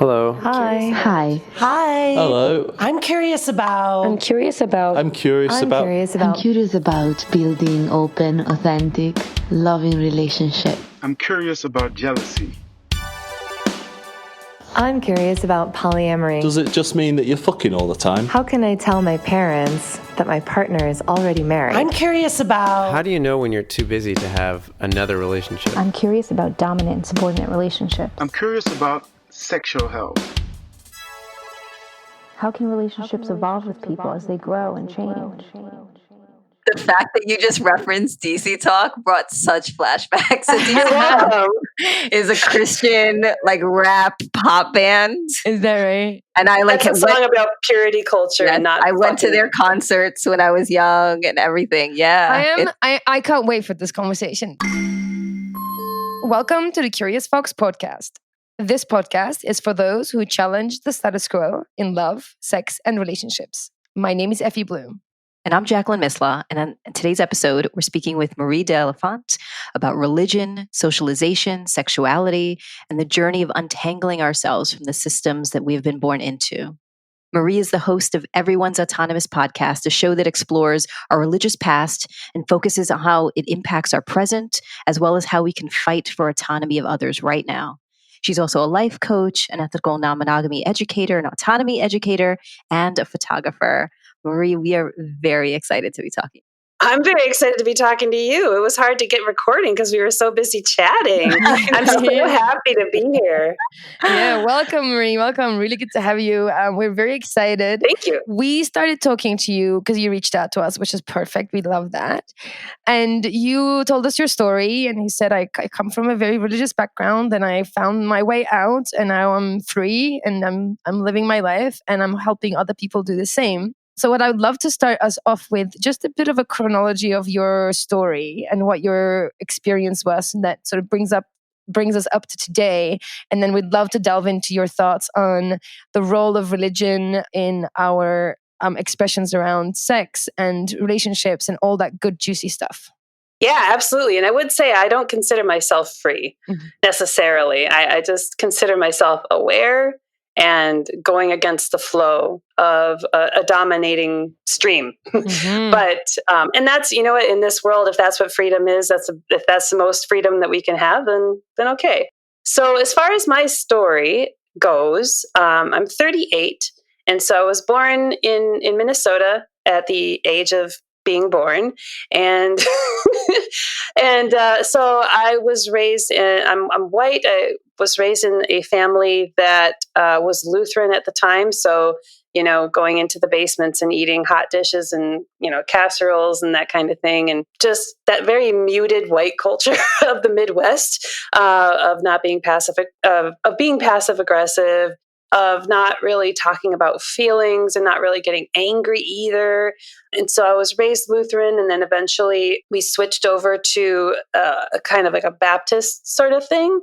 Hello. Hi. Hi. Hi. Hello. I'm curious about. I'm curious about I'm curious about building open, authentic, loving relationship. I'm curious about jealousy. I'm curious about polyamory. Does it just mean that you're fucking all the time? How can I tell my parents that my partner is already married? I'm curious about. How do you know when you're too busy to have another relationship? I'm curious about dominant and subordinate relationships. I'm curious about sexual health. How can relationships evolve with people as they grow and change? The fact that you just referenced DC Talk brought such flashbacks. So DC Talk is a Christian rap pop band. Is that right? And I That's a song about purity culture and not. I went to their concerts when I was young and everything. Yeah. I can't wait for this conversation. Welcome to the Curious Fox podcast. This podcast is for those who challenge the status quo in love, sex, and relationships. My name is Effy Bloom. And I'm Jacqueline Misla. And on today's episode, we're speaking with Marie Delafont about religion, socialization, sexuality, and the journey of untangling ourselves from the systems that we've been born into. Marie is the host of Everyone's Autonomous Podcast, a show that explores our religious past and focuses on how it impacts our present, as well as how we can fight for autonomy of others right now. She's also a life coach, an ethical non-monogamy educator, an autonomy educator, and a photographer. Marie, we are very excited to be talking. I'm very excited to be talking to you. It was hard to get recording because we were so busy chatting. I'm so happy to be here. Yeah, welcome, Marie. Welcome. Really good to have you. We're very excited. Thank you. We started talking to you because you reached out to us, which is perfect. We love that. And you told us your story, and you said, I come from a very religious background, and I found my way out, and now I'm free, and I'm living my life, and I'm helping other people do the same. So what I would love to start us off with, just a bit of a chronology of your story and what your experience was, and that sort of brings us up to today. And then we'd love to delve into your thoughts on the role of religion in our expressions around sex and relationships and all that good, juicy stuff. Yeah, absolutely. And I would say I don't consider myself free necessarily. I just consider myself aware and going against the flow of a dominating stream. But, and that's, you know what, in this world, if that's what freedom is, if that's the most freedom that we can have, then okay. So as far as my story goes, I'm 38. And so I was born in Minnesota at the age of being born. And, so I was raised I'm white. I was raised in a family that was Lutheran at the time. So, going into the basements and eating hot dishes and, casseroles and that kind of thing. And just that very muted white culture of the Midwest, of not being of being passive aggressive, of not really talking about feelings and not really getting angry either. And so I was raised Lutheran, and then eventually we switched over to a kind of like a Baptist sort of thing.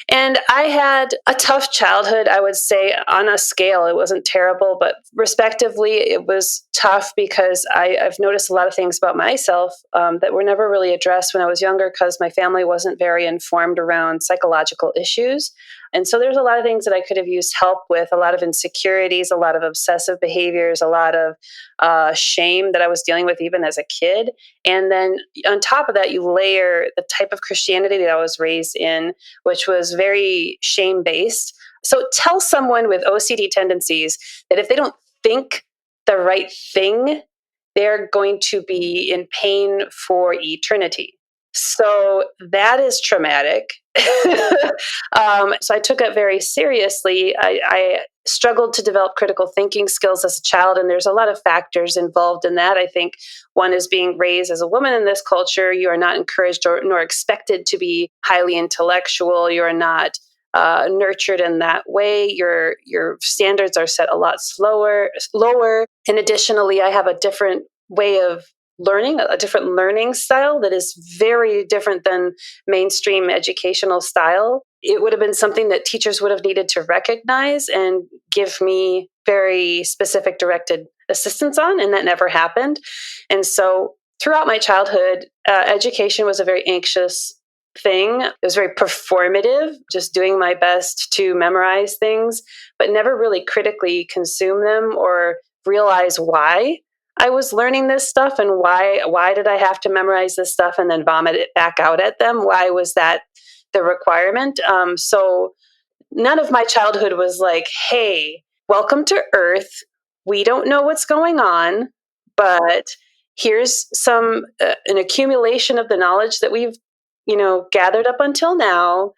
And I had a tough childhood, I would say. On a scale, it wasn't terrible, but respectively, it was tough because I've noticed a lot of things about myself that were never really addressed when I was younger because my family wasn't very informed around psychological issues. And so there's a lot of things that I could have used help with, a lot of insecurities, a lot of obsessive behaviors, a lot of shame that I was dealing with even as a kid. And then on top of that, you layer the type of Christianity that I was raised in, which was very shame-based. So tell someone with OCD tendencies that if they don't think the right thing, they're going to be in pain for eternity. So that is traumatic. So I took it very seriously. I struggled to develop critical thinking skills as a child, and there's a lot of factors involved in that. I think one is being raised as a woman in this culture. You are not encouraged nor expected to be highly intellectual. You are not nurtured in that way. Your standards are set a lot lower. And additionally, I have a different way of learning, a different learning style that is very different than mainstream educational style. It would have been something that teachers would have needed to recognize and give me very specific directed assistance on, and that never happened. And so throughout my childhood, education was a very anxious thing. It was very performative, just doing my best to memorize things, but never really critically consume them or realize why I was learning this stuff and why did I have to memorize this stuff and then vomit it back out at them? Why was that the requirement? So none of my childhood was like, hey, welcome to Earth. We don't know what's going on, but here's an accumulation of the knowledge that we've, gathered up until now.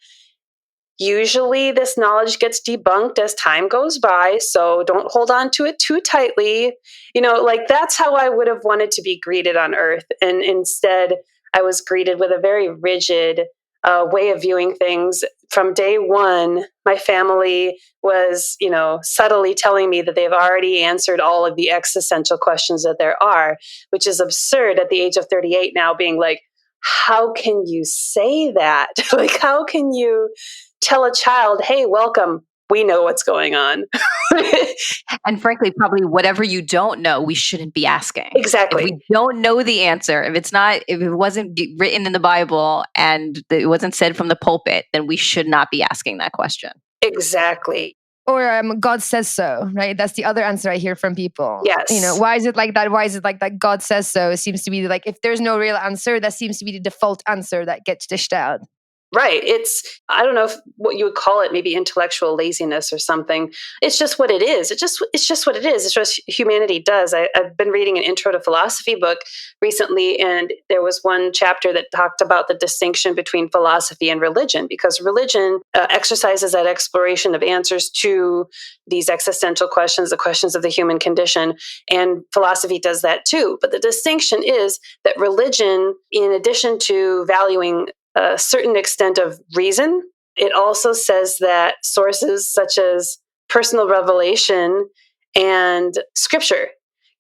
Usually this knowledge gets debunked as time goes by, so don't hold on to it too tightly. That's how I would have wanted to be greeted on Earth. And instead, I was greeted with a very rigid way of viewing things. From day one, my family was, subtly telling me that they've already answered all of the existential questions that there are, which is absurd at the age of 38 now, being like, how can you say that? How can you tell a child, hey, welcome, we know what's going on? And frankly, probably whatever you don't know, we shouldn't be asking. Exactly. If we don't know the answer, if it wasn't written in the Bible and it wasn't said from the pulpit, then we should not be asking that question. Exactly. Or God says so, right? That's the other answer I hear from people. Yes. Why is it like that? Why is it like that? God says so. It seems to be like, if there's no real answer, that seems to be the default answer that gets dished out. Right. I don't know what you would call it, maybe intellectual laziness or something. It's just what it is. It's just what it is. It's just humanity does. I've been reading an intro to philosophy book recently, and there was one chapter that talked about the distinction between philosophy and religion, because religion exercises that exploration of answers to these existential questions, the questions of the human condition, and philosophy does that too. But the distinction is that religion, in addition to valuing a certain extent of reason, it also says that sources such as personal revelation and scripture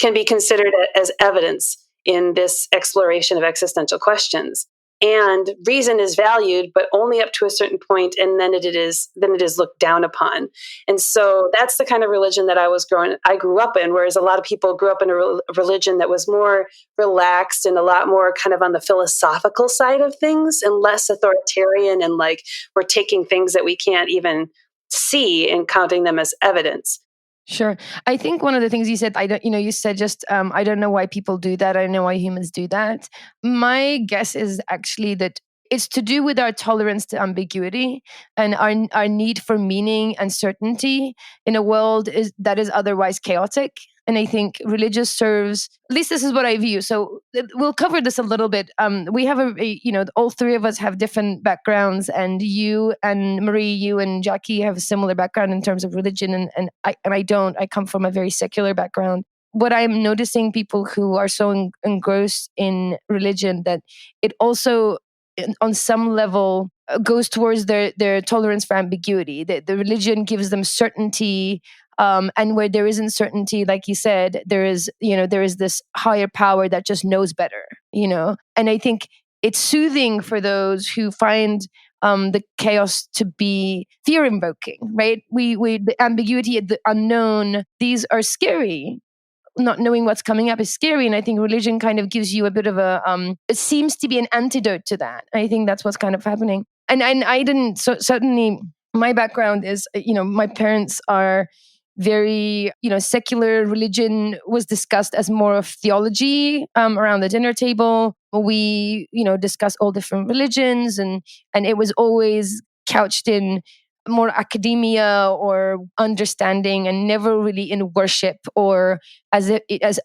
can be considered as evidence in this exploration of existential questions. And reason is valued, but only up to a certain point, and then it is looked down upon. And so that's the kind of religion that I grew up in, whereas a lot of people grew up in a religion that was more relaxed and a lot more kind of on the philosophical side of things and less authoritarian, and like we're taking things that we can't even see and counting them as evidence. Sure. I think one of the things you said, you said just, I don't know why people do that. I don't know why humans do that. My guess is actually that it's to do with our tolerance to ambiguity and our need for meaning and certainty in a world that is otherwise chaotic. And I think religion serves, at least this is what I view. So we'll cover this a little bit. We have all three of us have different backgrounds, and you and Marie, you and Jackie have a similar background in terms of religion. And I don't. I come from a very secular background. What I'm noticing, people who are so engrossed in religion, that it also, on some level, goes towards their tolerance for ambiguity. The religion gives them certainty. And where there is uncertainty, like you said, there is this higher power that just knows better, And I think it's soothing for those who find the chaos to be fear-invoking, right? The ambiguity, the unknown, these are scary. Not knowing what's coming up is scary, and I think religion kind of gives you a bit of it seems to be an antidote to that. I think that's what's kind of happening. And I didn't, certainly my background is, my parents are very, secular. Religion was discussed as more of theology around the dinner table. We, discuss all different religions, and it was always couched in more academia or understanding, and never really in worship or as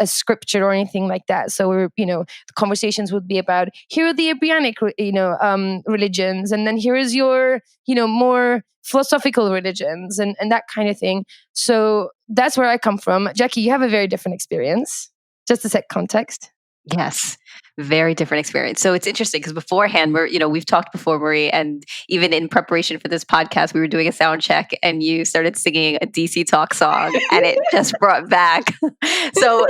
scripture or anything like that. So the conversations would be about, here are the Abrahamic, religions, and then here is your, more philosophical religions and that kind of thing. So that's where I come from. Jackie, you have a very different experience. Just to set context. Yes, very different experience. So it's interesting because beforehand, we've talked before, Marie, and even in preparation for this podcast, we were doing a sound check and you started singing a DC Talk song and it just brought back. So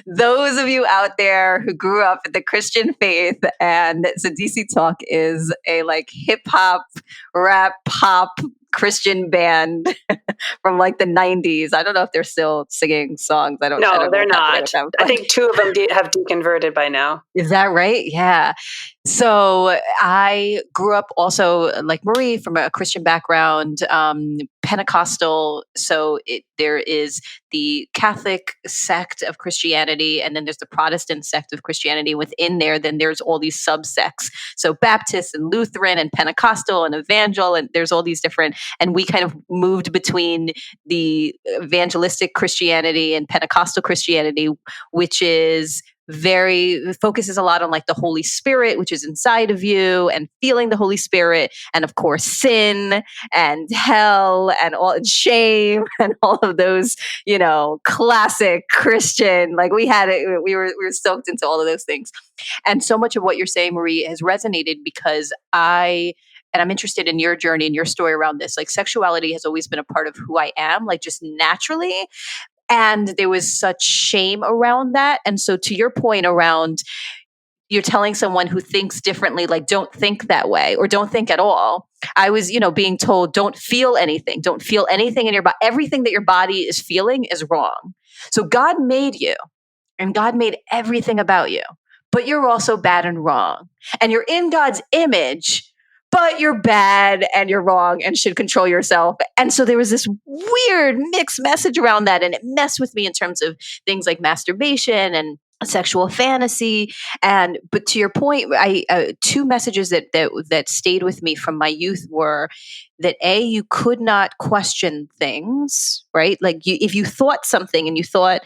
those of you out there who grew up in the Christian faith, and so DC Talk is a like hip hop, rap, pop Christian band from like the 90s. I don't know if they're still singing songs. I don't No, know they're not. I think two of them have deconverted by now. Is that right? Yeah. So I grew up also like Marie from a Christian background, Pentecostal. So there is the Catholic sect of Christianity, and then there's the Protestant sect of Christianity. Within there, then there's all these subsects. So Baptist and Lutheran and Pentecostal and Evangel, and there's all these different. And we kind of moved between the evangelistic Christianity and Pentecostal Christianity, which is focuses a lot on like the Holy Spirit, which is inside of you, and feeling the Holy Spirit, and of course sin and hell and all shame and all of those, classic Christian, like we were soaked into all of those things. And so much of what you're saying, Marie, has resonated because I'm interested in your journey and your story around this. Like sexuality has always been a part of who I am, like just naturally. And there was such shame around that. And so to your point around, you're telling someone who thinks differently, like, don't think that way or don't think at all. I was, being told, don't feel anything. Don't feel anything in your body. Everything that your body is feeling is wrong. So God made you and God made everything about you, but you're also bad and wrong. And you're in God's image, but you're bad and you're wrong and should control yourself. And so there was this weird mixed message around that. And it messed with me in terms of things like masturbation and sexual fantasy. But to your point, two messages that stayed with me from my youth were that you could not question things, right? Like if you thought something and you thought,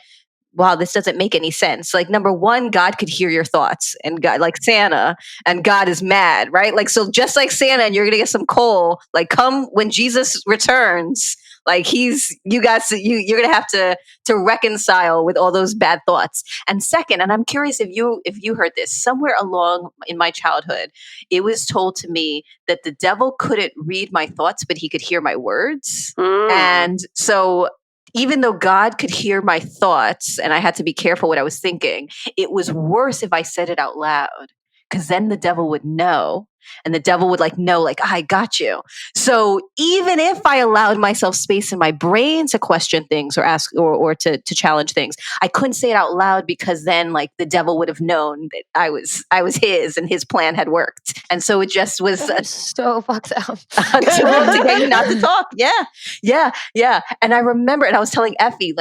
wow, this doesn't make any sense. Like number one, God could hear your thoughts, and God, like Santa, and God is mad, right? Like, so just like Santa, and you're going to get some coal, like come when Jesus returns, like you're going to have to reconcile with all those bad thoughts. And second, and I'm curious if you heard this somewhere along in my childhood, it was told to me that the devil couldn't read my thoughts, but he could hear my words. And so even though God could hear my thoughts and I had to be careful what I was thinking, it was worse if I said it out loud, because then the devil would know, and the devil would know, I got you. So even if I allowed myself space in my brain to question things or ask or to challenge things, I couldn't say it out loud, because then the devil would have known that I was his and his plan had worked. And so it just was so fucked up to get you not to talk. Yeah. And I remember, and I was telling Effy,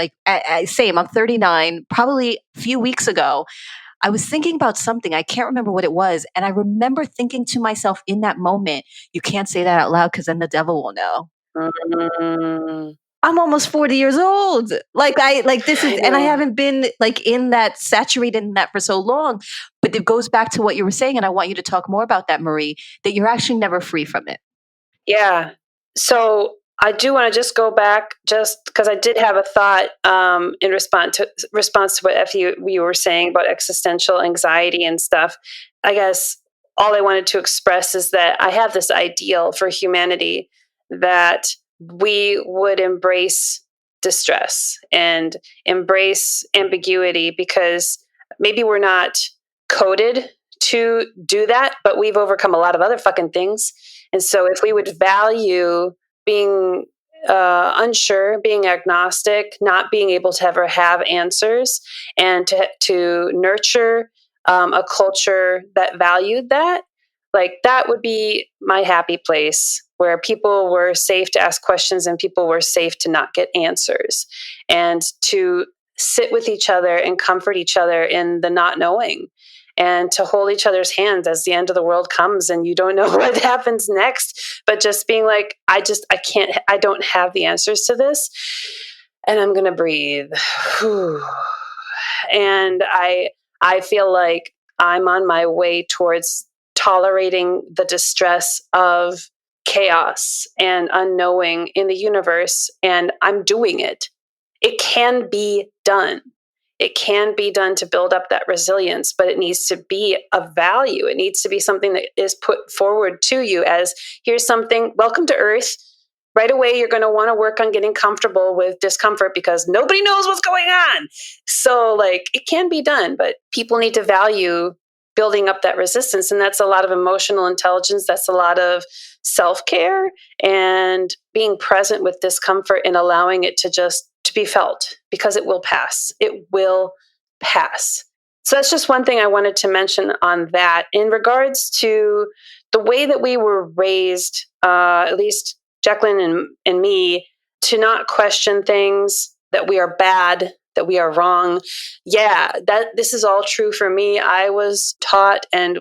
same, I'm 39, probably a few weeks ago, I was thinking about something. I can't remember what it was. And I remember thinking to myself in that moment, you can't say that out loud because then the devil will know. I'm almost 40 years old. This is, and I haven't been saturated in that for so long. But it goes back to what you were saying. And I want you to talk more about that, Marie, that you're actually never free from it. Yeah. So I do want to just go back, just because I did have a thought in response to what Effy, you were saying about existential anxiety and stuff. I guess all I wanted to express is that I have this ideal for humanity that we would embrace distress and embrace ambiguity, because maybe we're not coded to do that, but we've overcome a lot of other fucking things. And so if we would value being unsure, being agnostic, not being able to ever have answers, and to nurture a culture that valued that, that would be my happy place, where people were safe to ask questions and people were safe to not get answers, and to sit with each other and comfort each other in the not knowing, and to hold each other's hands as the end of the world comes and you don't know what happens next, but just being I don't have the answers to this, and I'm going to breathe. And I feel like I'm on my way towards tolerating the distress of chaos and unknowing in the universe, and I'm doing it. It can be done. It can be done to build up that resilience, but it needs to be of value. It needs to be something that is put forward to you as, here's something, welcome to Earth. Right away, you're going to want to work on getting comfortable with discomfort, because nobody knows what's going on. So it can be done, but people need to value building up that resistance. And that's a lot of emotional intelligence. That's a lot of self-care and being present with discomfort and allowing it to be felt, because it will pass. It will pass. So that's just one thing I wanted to mention on that. In regards to the way that we were raised, at least Jacqueline and me, to not question things, that we are bad, that we are wrong. Yeah, this is all true for me. I was taught, and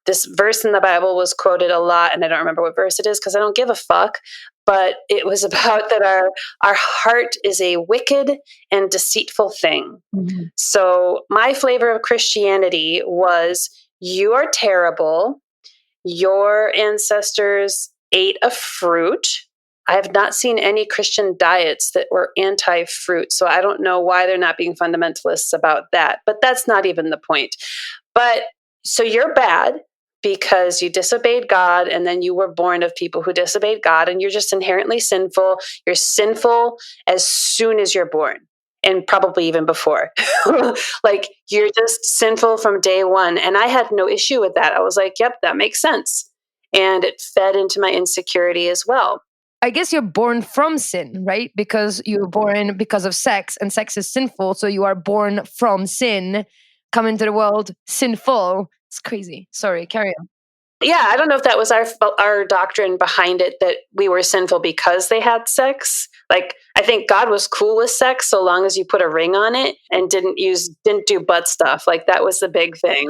this verse in the Bible was quoted a lot, and I don't remember what verse it is because I don't give a fuck. But it was about that our heart is a wicked and deceitful thing. Mm-hmm. So my flavor of Christianity was, you are terrible. Your ancestors ate a fruit. I have not seen any Christian diets that were anti-fruit, so I don't know why they're not being fundamentalists about that. But that's not even the point. But so you're bad because you disobeyed God, and then you were born of people who disobeyed God, and you're just inherently sinful. You're sinful as soon as you're born, and probably even before. Like, you're just sinful from day one. And I had no issue with that. I was like, yep, that makes sense. And it fed into my insecurity as well. I guess you're born from sin, right? Because you were born because of sex, and sex is sinful. So you are born from sin, come into the world sinful. It's crazy. Sorry, carry on. Yeah, I don't know if that was our doctrine behind it, that we were sinful because they had sex. Like, I think God was cool with sex so long as you put a ring on it and didn't do butt stuff. Like, that was the big thing.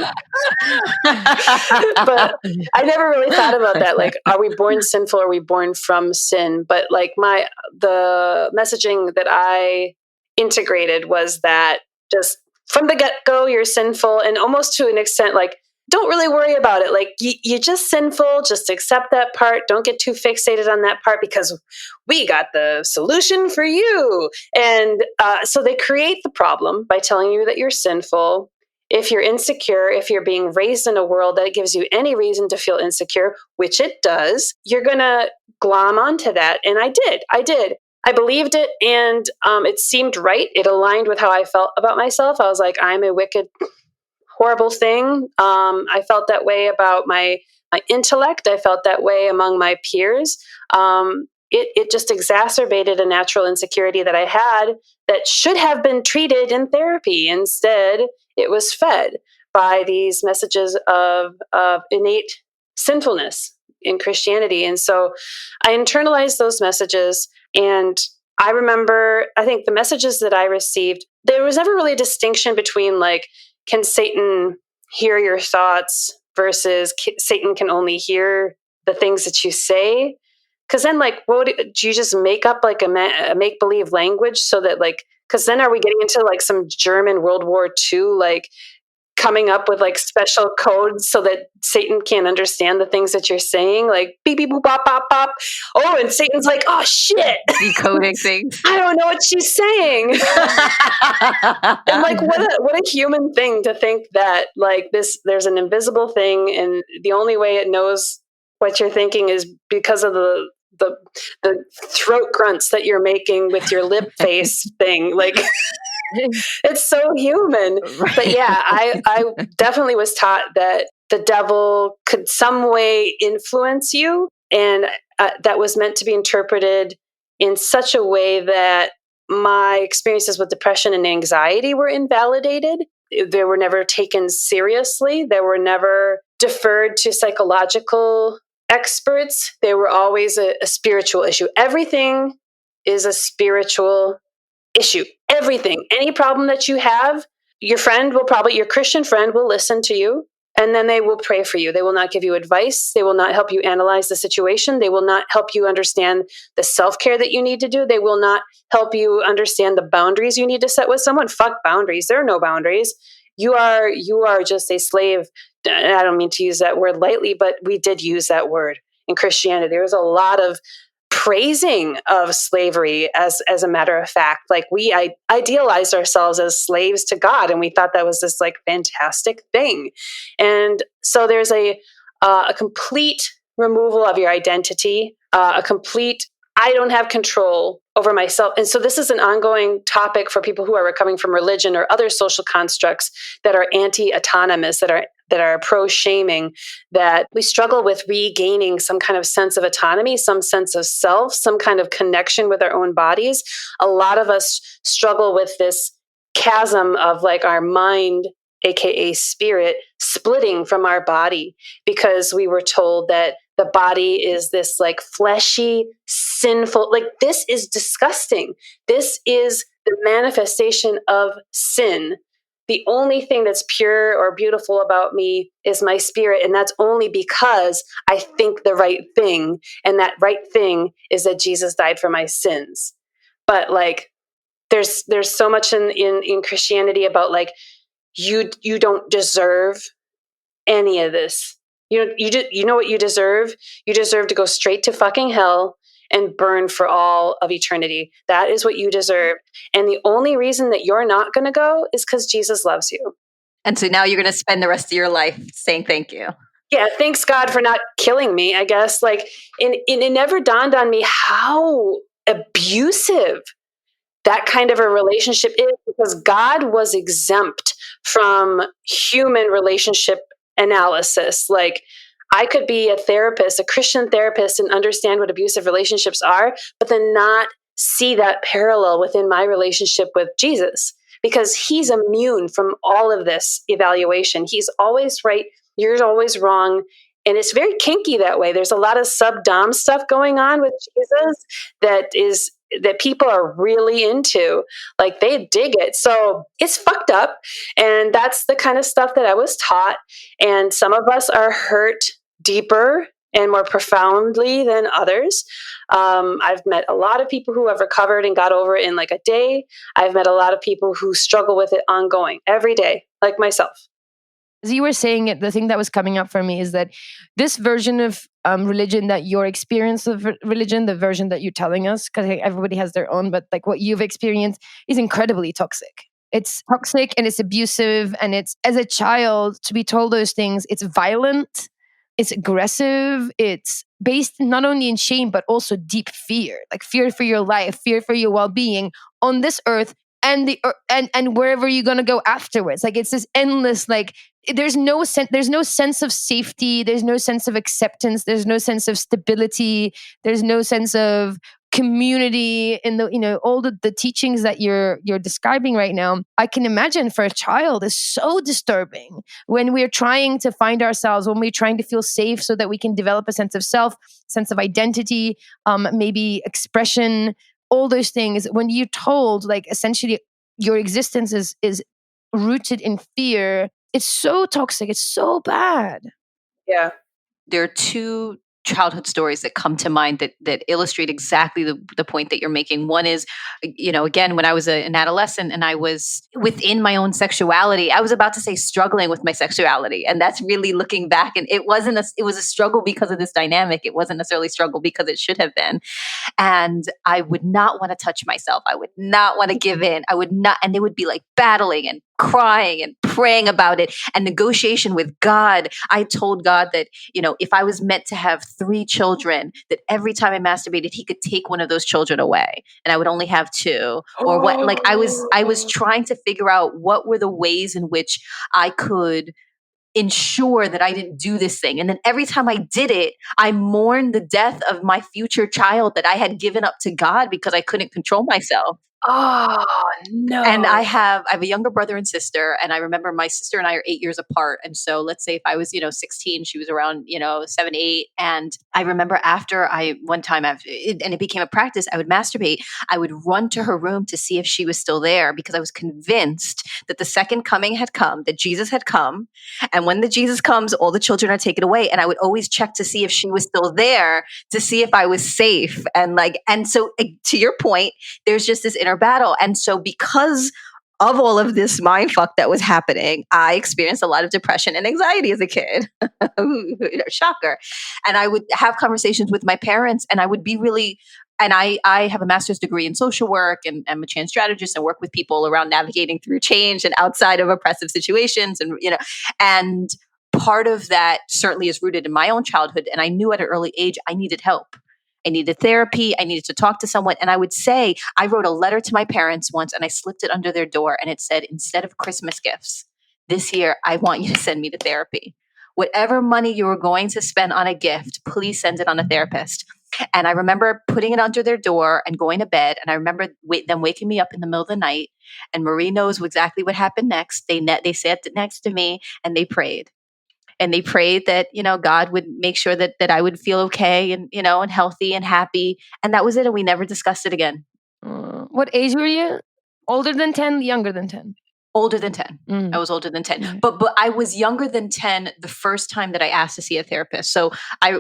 But I never really thought about that. Like, are we born sinful or are we born from sin? But like, the messaging that I integrated was that just from the get-go, you're sinful, and almost to an extent, like, don't really worry about it. Like, you're just sinful. Just accept that part. Don't get too fixated on that part because we got the solution for you. And so they create the problem by telling you that you're sinful. If you're insecure, if you're being raised in a world that gives you any reason to feel insecure, which it does, you're going to glom onto that. And I did. I believed it, and it seemed right. It aligned with how I felt about myself. I was like, I'm a wicked, horrible thing. I felt that way about my intellect. I felt that way among my peers. It just exacerbated a natural insecurity that I had that should have been treated in therapy. Instead, it was fed by these messages of innate sinfulness in Christianity. And so I internalized those messages, and I remember, I think the messages that I received, there was never really a distinction between, like, can Satan hear your thoughts versus Satan can only hear the things that you say? Because then, like, do you just make up like a make-believe language so that, like, because then are we getting into like some German World War II, like, coming up with like special codes so that Satan can't understand the things that you're saying, like beep beep boop bop bop bop. Oh, and Satan's like, oh shit, decoding things. I don't know what she's saying. And like, what a human thing to think that, like, there's an invisible thing, and the only way it knows what you're thinking is because of the throat grunts that you're making with your lip face thing. Like, it's so human. Right. But yeah, I definitely was taught that the devil could some way influence you, and that was meant to be interpreted in such a way that my experiences with depression and anxiety were invalidated. They were never taken seriously. They were never deferred to psychological experts. They were always a spiritual issue. Everything is a spiritual issue. Everything. Any problem that you have, your Christian friend will listen to you, and then they will pray for you. They will not give you advice. They will not help you analyze the situation. They will not help you understand the self-care that you need to do. They will not help you understand the boundaries you need to set with someone. Fuck boundaries. There are no boundaries. You are just a slave. I don't mean to use that word lightly, but we did use that word in Christianity. There was a lot of praising of slavery as a matter of fact. Like, we idealized ourselves as slaves to God, and we thought that was this like fantastic thing. And so there's a complete removal of your identity, a complete, I don't have control over myself. And so this is an ongoing topic for people who are recovering from religion or other social constructs that are anti-autonomous, that are pro-shaming, that we struggle with regaining some kind of sense of autonomy, some sense of self, some kind of connection with our own bodies. A lot of us struggle with this chasm of like our mind aka spirit, splitting from our body because we were told that the body is this like fleshy, sinful, like this is disgusting. This is the manifestation of sin. The only thing that's pure or beautiful about me is my spirit. And that's only because I think the right thing. And that right thing is that Jesus died for my sins. But like, there's so much in Christianity about like, you don't deserve any of this. You know what you deserve? You deserve to go straight to fucking hell and burn for all of eternity. That is what you deserve. And the only reason that you're not going to go is because Jesus loves you. And so now you're going to spend the rest of your life saying thank you. Yeah, thanks God for not killing me, I guess. Like, and it never dawned on me how abusive that kind of a relationship is, because God was exempt from human relationship analysis. Like, I could be a therapist, a Christian therapist, and understand what abusive relationships are, but then not see that parallel within my relationship with Jesus, because he's immune from all of this evaluation. He's always right. You're always wrong. And it's very kinky that way. There's a lot of sub-dom stuff going on with Jesus that people are really into. Like, they dig it. So it's fucked up. And that's the kind of stuff that I was taught. And some of us are hurt deeper and more profoundly than others. I've met a lot of people who have recovered and got over it in like a day. I've met a lot of people who struggle with it ongoing every day, like myself. As you were saying it, the thing that was coming up for me is that this version of religion, that your experience of religion, the version that you're telling us, because everybody has their own, but like what you've experienced is incredibly toxic. It's toxic and it's abusive. And it's, as a child, to be told those things, it's violent, it's aggressive, it's based not only in shame, but also deep fear, like fear for your life, fear for your well-being on this earth and and wherever you're going to go afterwards. Like, it's this endless, like, there's no sense of safety, there's no sense of acceptance, there's no sense of stability, there's no sense of community in the all the teachings that you're describing right now. I can imagine for a child is so disturbing when we're trying to find ourselves, when we're trying to feel safe so that we can develop a sense of self, sense of identity, maybe expression, all those things. When you're told, like, essentially your existence is rooted in fear, it's so toxic, it's so bad. Yeah. There are two childhood stories that come to mind that illustrate exactly the point that you're making. One is, again, when I was an adolescent and I was within my own sexuality, I was about to say struggling with my sexuality. And that's really looking back. And it was a struggle because of this dynamic. It wasn't necessarily a struggle because it should have been. And I would not want to touch myself. I would not want to give in. I would not. And they would be like battling and crying and praying about it and negotiation with God. I told God that, if I was meant to have 3 children, that every time I masturbated, he could take one of those children away and I would only have 2, or what. Like, I was trying to figure out what were the ways in which I could ensure that I didn't do this thing. And then every time I did it, I mourned the death of my future child that I had given up to God because I couldn't control myself. Oh, no. And I have a younger brother and sister. And I remember my sister and I are 8 years apart. And so let's say if I was, 16, she was around, 7, 8. And I remember after one time, and it became a practice, I would masturbate. I would run to her room to see if she was still there, because I was convinced that the second coming had come, that Jesus had come. And when the Jesus comes, all the children are taken away. And I would always check to see if she was still there, to see if I was safe. And so to your point, there's just this inner battle. And so because of all of this mindfuck that was happening, I experienced a lot of depression and anxiety as a kid. Shocker. And I would have conversations with my parents, and I would be really, and I have a master's degree in social work, and I'm a change strategist and work with people around navigating through change and outside of oppressive situations. And part of that certainly is rooted in my own childhood. And I knew at an early age, I needed help. I needed therapy. I needed to talk to someone. And I would say, I wrote a letter to my parents once and I slipped it under their door. And it said, instead of Christmas gifts this year, I want you to send me to therapy. Whatever money you were going to spend on a gift, please send it on a therapist. And I remember putting it under their door and going to bed. And I remember them waking me up in the middle of the night. And Marie knows exactly what happened next. They sat next to me and they prayed. And they prayed that, God would make sure that I would feel okay and, and healthy and happy. And that was it. And we never discussed it again. What age were you? Older than 10, younger than 10? Older than 10. I was older than 10. But I was younger than 10 the first time that I asked to see a therapist. So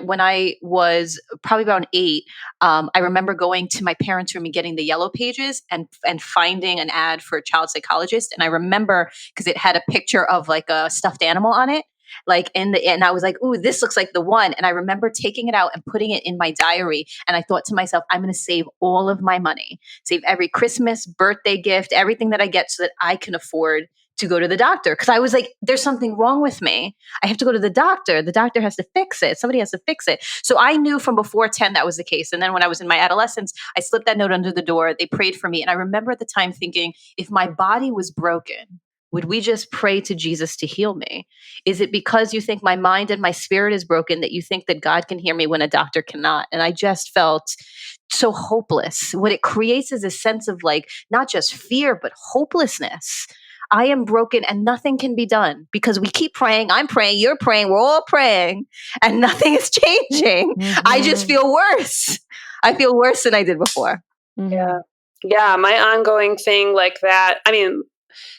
when I was probably around 8, I remember going to my parents' room and getting the yellow pages and finding an ad for a child psychologist. And I remember because it had a picture of like a stuffed animal on it. And I was like, ooh, this looks like the one. And I remember taking it out and putting it in my diary. And I thought to myself, I'm going to save all of my money, save every Christmas, birthday gift, everything that I get so that I can afford to go to the doctor. Because I was like, there's something wrong with me. I have to go to the doctor. The doctor has to fix it. Somebody has to fix it. So I knew from before 10 that was the case. And then when I was in my adolescence, I slipped that note under the door. They prayed for me. And I remember at the time thinking, if my body was broken, would we just pray to Jesus to heal me? Is it because you think my mind and my spirit is broken that you think that God can hear me when a doctor cannot? And I just felt so hopeless. What it creates is a sense of like, not just fear, but hopelessness. I am broken and nothing can be done because we keep praying. I'm praying. You're praying. We're all praying and nothing is changing. I just feel worse. I feel worse than I did before. Yeah. Yeah. My ongoing thing like that. I mean,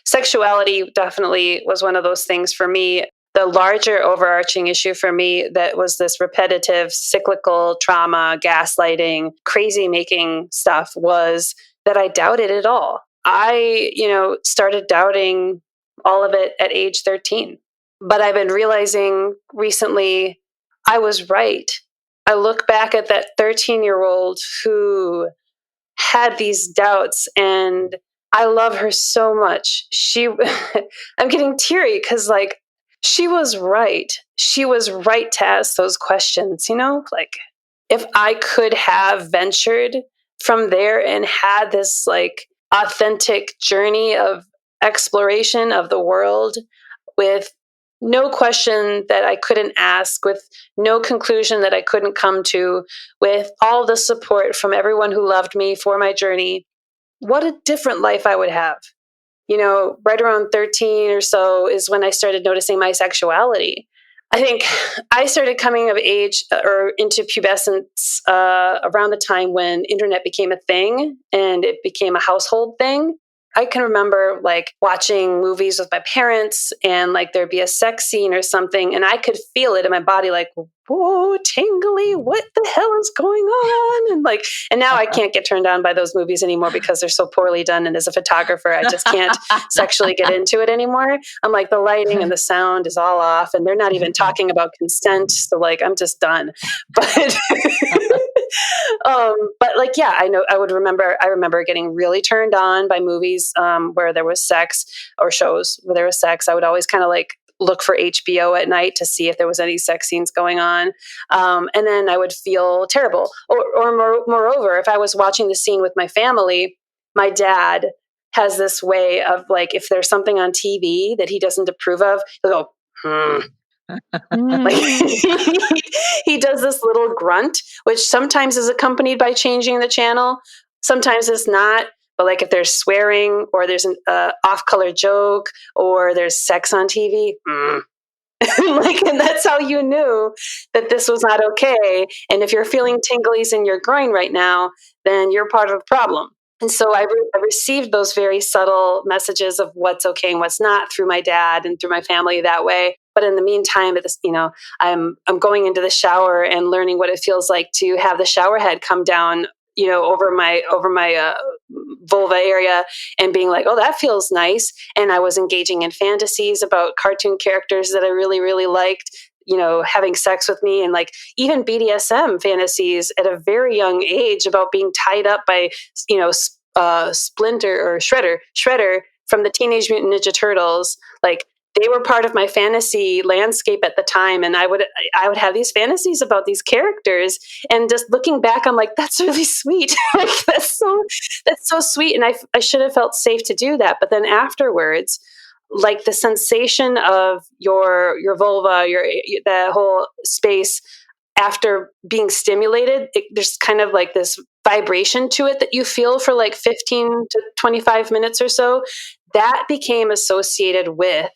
sexuality definitely was one of those things for me. The larger overarching issue for me that was this repetitive, cyclical trauma, gaslighting, crazy making stuff was that I doubted it all. I, started doubting all of it at age 13. But I've been realizing recently I was right. I look back at that 13-year-old who had these doubts and I love her so much. I'm getting teary because she was right. She was right to ask those questions, like if I could have ventured from there and had this authentic journey of exploration of the world with no question that I couldn't ask, with no conclusion that I couldn't come to, with all the support from everyone who loved me for my journey, what a different life I would have. Right around 13 or so is when I started noticing my sexuality. I think I started coming of age or into pubescence around the time when internet became a thing and it became a household thing. I can remember watching movies with my parents and there'd be a sex scene or something and I could feel it in my body whoa, tingly, what the hell is going on? And now I can't get turned on by those movies anymore because they're so poorly done. And as a photographer, I just can't sexually get into it anymore. I'm the lighting and the sound is all off and they're not even talking about consent. So I'm just done. But yeah, I remember getting really turned on by movies where there was sex or shows where there was sex. I would always kind of look for HBO at night to see if there was any sex scenes going on. And then I would feel terrible. Or moreover, if I was watching the scene with my family, my dad has this way of if there's something on TV that he doesn't approve of, he'll go, he does this little grunt, which sometimes is accompanied by changing the channel. Sometimes it's not. But if there's swearing or there's an off-color joke or there's sex on TV, and that's how you knew that this was not okay. And if you're feeling tinglies in your groin right now, then you're part of the problem. And so I received those very subtle messages of what's okay and what's not through my dad and through my family that way. But in the meantime, I'm going into the shower and learning what it feels like to have the shower head come down, over my vulva area and being oh, that feels nice. And I was engaging in fantasies about cartoon characters that I really, really liked, having sex with me, and even BDSM fantasies at a very young age about being tied up by, Splinter or Shredder from the Teenage Mutant Ninja Turtles. They were part of my fantasy landscape at the time. And I would have these fantasies about these characters, and just looking back, I'm that's really sweet. That's so sweet. And I should have felt safe to do that. But then afterwards, the sensation of your vulva, the whole space after being stimulated, there's kind of like this vibration to it that you feel for like 15 to 25 minutes or so. That became associated with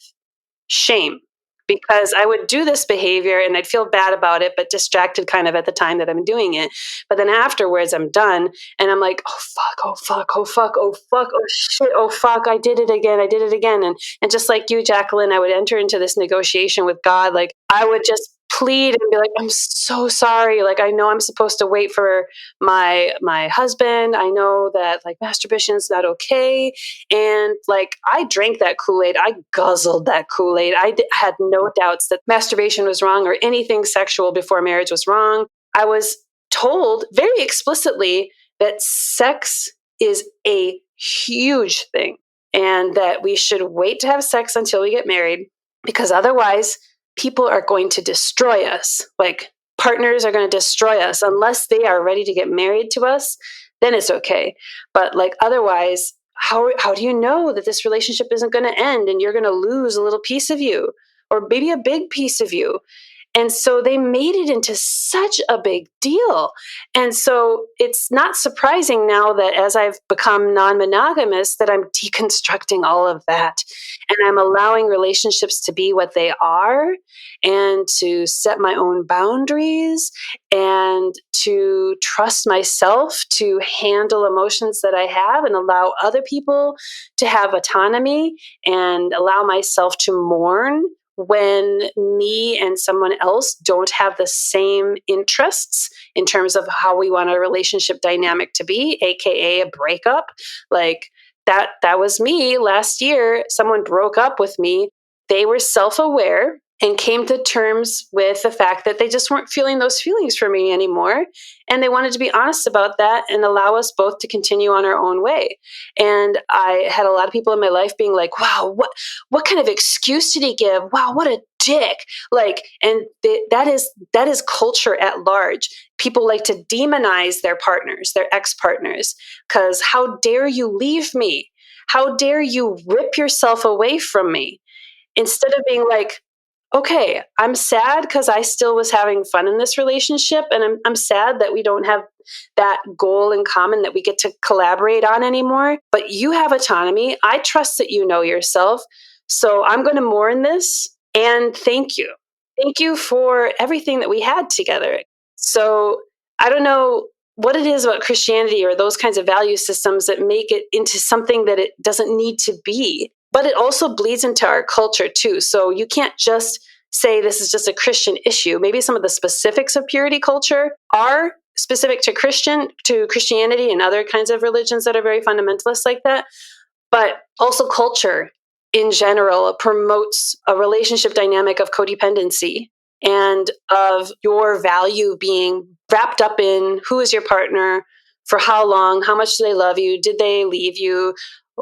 shame, because I would do this behavior and I'd feel bad about it, but distracted kind of at the time that I'm doing it. But then afterwards I'm done and I'm like, oh fuck, oh fuck, oh fuck, oh fuck, oh shit, oh fuck, I did it again. And just like you, Jacqueline, I would enter into this negotiation with God. Like I would just plead and be like, I'm so sorry. Like, I know I'm supposed to wait for my husband. I know that like masturbation is not okay. And like, I drank that Kool-Aid. I guzzled that Kool-Aid. Had no doubts that masturbation was wrong or anything sexual before marriage was wrong. I was told very explicitly that sex is a huge thing and that we should wait to have sex until we get married, because otherwise people are going to destroy us. Like partners are going to destroy us unless they are ready to get married to us. Then it's okay. But like otherwise, how do you know that this relationship isn't going to end and you're going to lose a little piece of you or maybe a big piece of you? And so they made it into such a big deal. And so it's not surprising now that as I've become non-monogamous, that I'm deconstructing all of that. And I'm allowing relationships to be what they are and to set my own boundaries and to trust myself to handle emotions that I have and allow other people to have autonomy and allow myself to mourn when me and someone else don't have the same interests in terms of how we want a relationship dynamic to be, aka a breakup. Like that was me last year. Someone broke up with me. They were self-aware and came to terms with the fact that they just weren't feeling those feelings for me anymore. And they wanted to be honest about that and allow us both to continue on our own way. And I had a lot of people in my life being like, wow, what kind of excuse did he give? Wow, what a dick. Like, and that is culture at large. People like to demonize their partners, their ex-partners, because how dare you leave me? How dare you rip yourself away from me? Instead of being like, okay, I'm sad because I still was having fun in this relationship. And I'm sad that we don't have that goal in common that we get to collaborate on anymore. But you have autonomy. I trust that you know yourself. So I'm going to mourn this and thank you. Thank you for everything that we had together. So I don't know what it is about Christianity or those kinds of value systems that make it into something that it doesn't need to be. But it also bleeds into our culture too. So you can't just say this is just a Christian issue. Maybe some of the specifics of purity culture are specific to Christianity and other kinds of religions that are very fundamentalist like that. But also culture in general promotes a relationship dynamic of codependency and of your value being wrapped up in who is your partner, for how long, how much do they love you, did they leave you,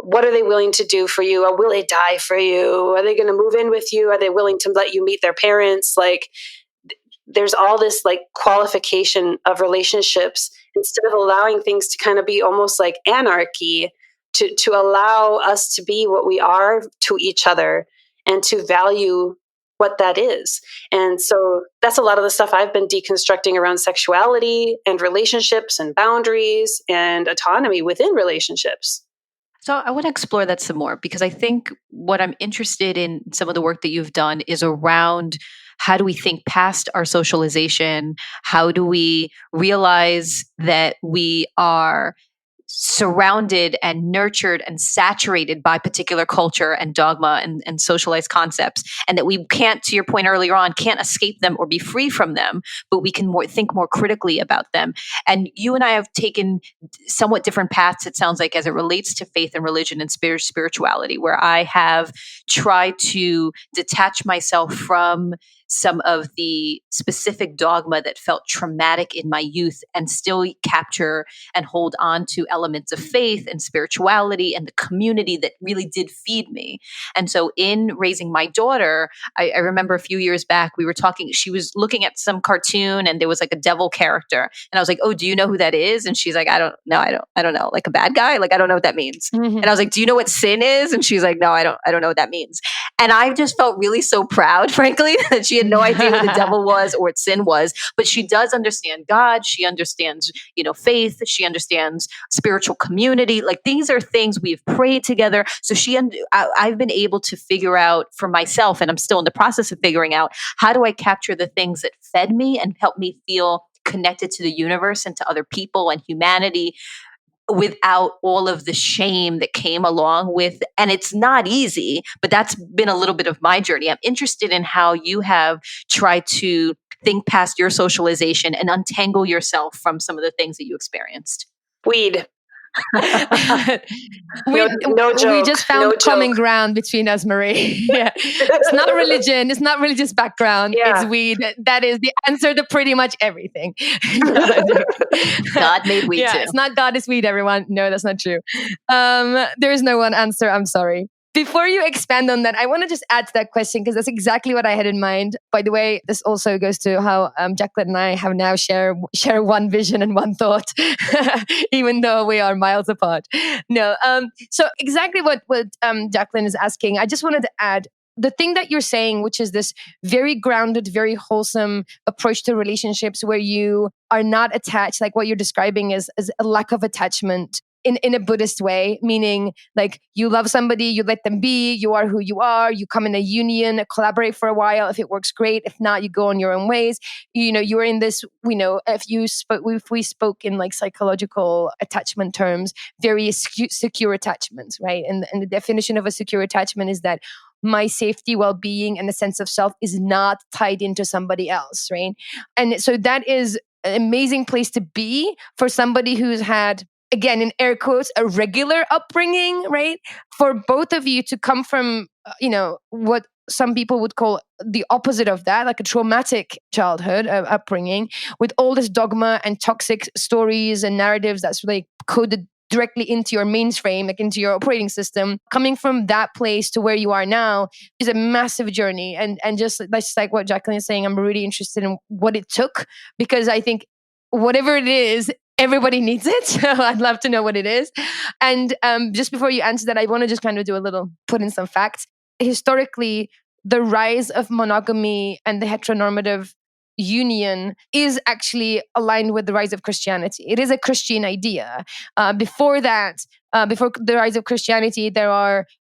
what are they willing to do for you, or will they die for you, are they going to move in with you, are they willing to let you meet their parents? Like there's all this like qualification of relationships instead of allowing things to kind of be almost like anarchy, to allow us to be what we are to each other and to value what that is. And so that's a lot of the stuff I've been deconstructing around sexuality and relationships and boundaries and autonomy within relationships. So I want to explore that some more, because I think what I'm interested in some of the work that you've done is around how do we think past our socialization? How do we realize that we are surrounded and nurtured and saturated by particular culture and dogma and socialized concepts, and that we can't, to your point earlier on, can't escape them or be free from them, but we can think more critically about them. And you and I have taken somewhat different paths, it sounds like, as it relates to faith and religion and spirituality, where I have tried to detach myself from some of the specific dogma that felt traumatic in my youth and still capture and hold on to elements of faith and spirituality and the community that really did feed me. And so in raising my daughter, I remember a few years back, we were talking, she was looking at some cartoon and there was like a devil character. And I was like, oh, do you know who that is? And she's like, I don't know. Like a bad guy? Like, I don't know what that means. Mm-hmm. And I was like, do you know what sin is? And she's like, no, I don't know what that means. And I just felt really so proud, frankly, that she had no idea who the devil was or what sin was, but she does understand God. She understands, faith. She understands spiritual community. Like, these are things we've prayed together. So I've been able to figure out for myself, and I'm still in the process of figuring out, how do I capture the things that fed me and help me feel connected to the universe and to other people and humanity without all of the shame that came along with, and it's not easy, but that's been a little bit of my journey. I'm interested in how you have tried to think past your socialization and untangle yourself from some of the things that you experienced. Weed. No joke. We just found common ground between us, Marie. Yeah. It's not religion. It's not religious background. Yeah. It's weed. That is the answer to pretty much everything. God made weed too. It's not God, it's weed, everyone. No, that's not true. There is no one answer. I'm sorry. Before you expand on that, I want to just add to that question because that's exactly what I had in mind. By the way, this also goes to how Jacqueline and I have now share one vision and one thought, even though we are miles apart. No, so exactly what Jacqueline is asking, I just wanted to add the thing that you're saying, which is this very grounded, very wholesome approach to relationships where you are not attached, like what you're describing is a lack of attachment. In a Buddhist way, meaning like you love somebody, you let them be, you are who you are, you come in a union, collaborate for a while. If it works, great. If not, you go on your own ways. You're in this, if we spoke in like psychological attachment terms, very secure attachments, right? And the definition of a secure attachment is that my safety, well-being, and a sense of self is not tied into somebody else, right? And so that is an amazing place to be for somebody who's had, again, in air quotes, a regular upbringing, right? For both of you to come from, what some people would call the opposite of that, like a traumatic childhood upbringing, with all this dogma and toxic stories and narratives that's really coded directly into your mainframe, like into your operating system. Coming from that place to where you are now is a massive journey. And just like what Jacqueline is saying, I'm really interested in what it took, because I think whatever it is, everybody needs it. So I'd love to know what it is. And just before you answer that, I want to just kind of put in some facts. Historically, the rise of monogamy and the heteronormative union is actually aligned with the rise of Christianity. It is a Christian idea. Before that, before the rise of Christianity,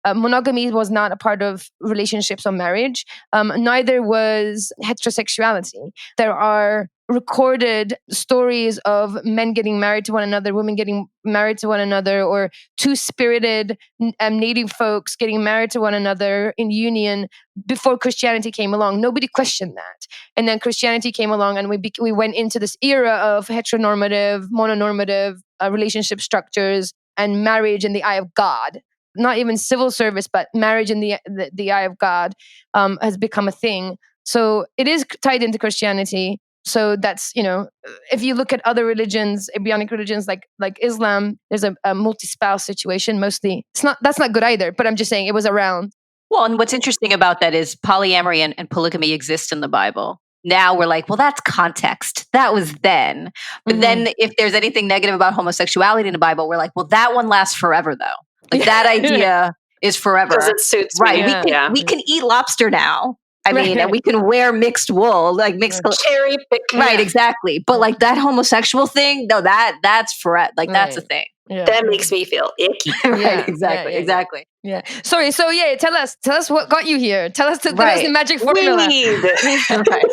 monogamy was not a part of relationships or marriage. Neither was heterosexuality. There are recorded stories of men getting married to one another, women getting married to one another, or two-spirited native folks getting married to one another in union before Christianity came along. Nobody questioned that. And then Christianity came along and we went into this era of heteronormative, mononormative relationship structures and marriage in the eye of God. Not even civil service, but marriage in the eye of God has become a thing. So it is tied into Christianity. So that's, if you look at other religions, Abrahamic religions like Islam, there's a multi-spouse situation mostly. That's not good either, but I'm just saying it was around. Well, and what's interesting about that is polyamory and polygamy exist in the Bible. Now we're like, well, that's context. That was then. But then if there's anything negative about homosexuality in the Bible, we're like, well, that one lasts forever though. Like that idea is forever. Because it suits right. me. We can eat lobster now. I mean, and we can wear mixed wool, like mixed cherry pick. Right, exactly. But like that homosexual thing, no, that's forever. Like that's a thing. Yeah. That makes me feel icky. Right, exactly. Yeah. Sorry. So tell us what got you here. Tell us the magic formula. Right.